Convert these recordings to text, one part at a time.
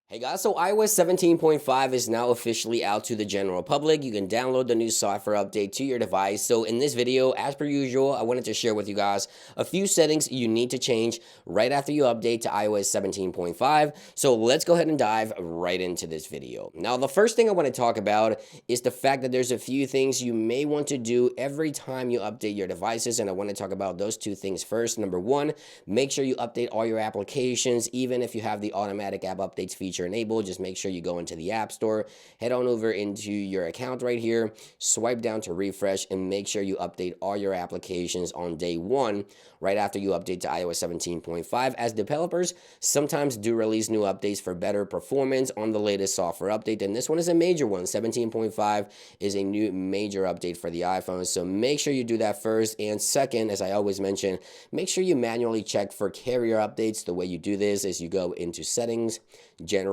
Hey guys, so iOS 17.5 is now officially out to the general public. You can download the new software update to your device. So in this video, as per usual, I wanted to share with you guys a few settings you need to change right after you update to iOS 17.5. So let's go ahead and dive right into this video. Now, the first thing I want to talk about is the fact that there's a few things you may want to do every time you update your devices. And I want to talk about those two things first. Number one, make sure you update all your applications, even if you have the automatic app updates feature enabled. Just make sure you go into the App Store, head on over into your account right here, swipe down to refresh, and make sure you update all your applications on day one right after you update to iOS 17.5. As developers sometimes do release new updates for better performance on the latest software update, and this one is a major one. 17.5 is a new major update for the iPhone, so make sure you do that first. And second, as I always mention, make sure you manually check for carrier updates. The way you do this is you go into settings, general,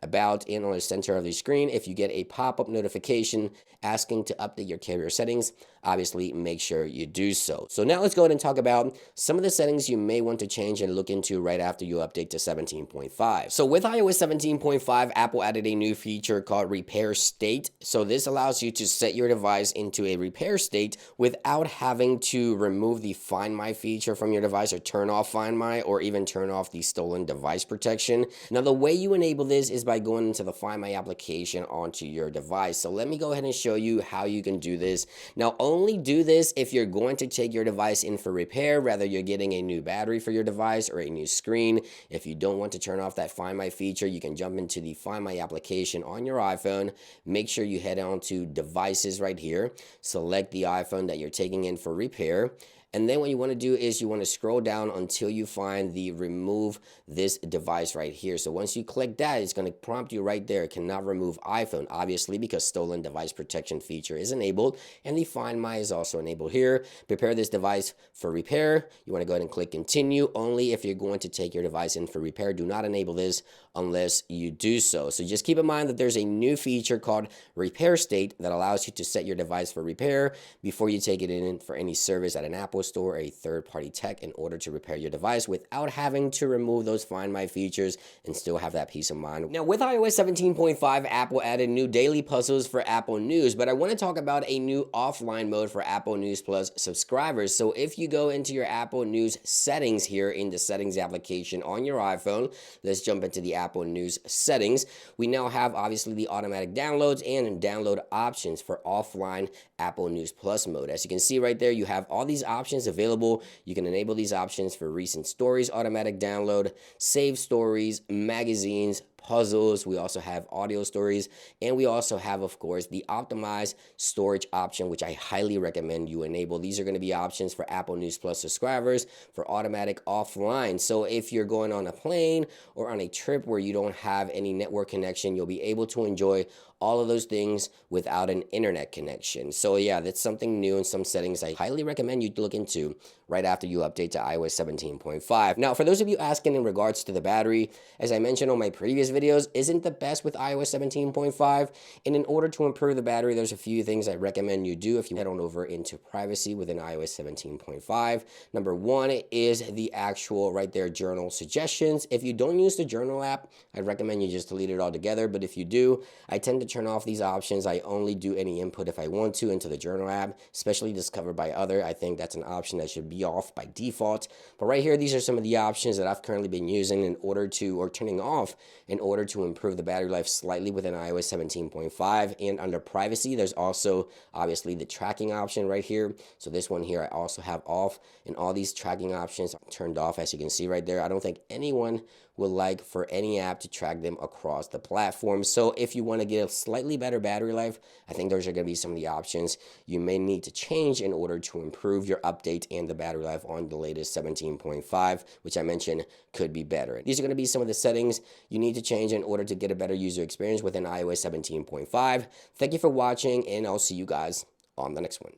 about, and on the center of the screen, if you get a pop-up notification asking to update your carrier settings, obviously make sure you do so. So now let's go ahead and talk about some of the settings you may want to change and look into right after you update to 17.5. So with iOS 17.5, Apple added a new feature called repair state. So this allows you to set your device into a repair state without having to remove the Find My feature from your device, or turn off Find My, or even turn off the stolen device protection. Now the way you enable this is by going into the Find My application onto your device. So let me go ahead and show you how you can do this. Now only do this if you're going to take your device in for repair, whether you're getting a new battery for your device or a new screen. If you don't want to turn off that Find My feature, you can jump into the Find My application on your iPhone. Make sure you head on to devices right here, select the iPhone that you're taking in for repair. And then what you want to do is you want to scroll down until you find the remove this device right here. So once you click that, it's going to prompt you right there. It cannot remove iPhone, obviously, because stolen device protection feature is enabled. And the Find My is also enabled here. Prepare this device for repair. You want to go ahead and click continue. Only if you're going to take your device in for repair. Do not enable this unless you do so. So just keep in mind that there's a new feature called repair state that allows you to set your device for repair before you take it in for any service at an Apple Store or a third-party tech in order to repair your device without having to remove those Find My features and still have that peace of mind. Now with iOS 17.5, Apple added new daily puzzles for Apple News, but I want to talk about a new offline mode for Apple News Plus subscribers. So if you go into your Apple News settings here in the settings application on your iPhone, let's jump into the Apple News settings. We now have obviously the automatic downloads and download options for offline Apple News Plus mode. As you can see right there, you have all these options available. You can enable these options for recent stories, automatic download, save stories, magazines, puzzles. We also have audio stories, and we also have, of course, the optimized storage option, which I highly recommend you enable. These are going to be options for Apple News Plus subscribers for automatic offline. So if you're going on a plane or on a trip where you don't have any network connection, you'll be able to enjoy all of those things without an internet connection. So yeah, that's something new and some settings I highly recommend you look into right after you update to iOS 17.5. Now, for those of you asking in regards to the battery, as I mentioned on my previous videos, isn't the best with iOS 17.5. And in order to improve the battery, there's a few things I recommend you do if you head on over into privacy within iOS 17.5. Number one is the actual right there journal suggestions. If you don't use the journal app, I'd recommend you just delete it altogether. But if you do, I tend to turn off these options. I only do any input if I want to into the journal app, especially discovered by other. I think that's an option that should be off by default. But right here, these are some of the options that I've currently been using in order to, or turning off in order to improve the battery life slightly within iOS 17.5. And under privacy, there's also obviously the tracking option right here. So this one here I also have off, and all these tracking options are turned off, as you can see right there. I don't think anyone would like for any app to track them across the platform. So if you want to get a slightly better battery life, I think those are going to be some of the options you may need to change in order to improve your update and the battery life on the latest 17.5, which I mentioned could be better. These are going to be some of the settings you need to change in order to get a better user experience within iOS 17.5. Thank you for watching, and I'll see you guys on the next one.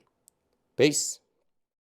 Peace.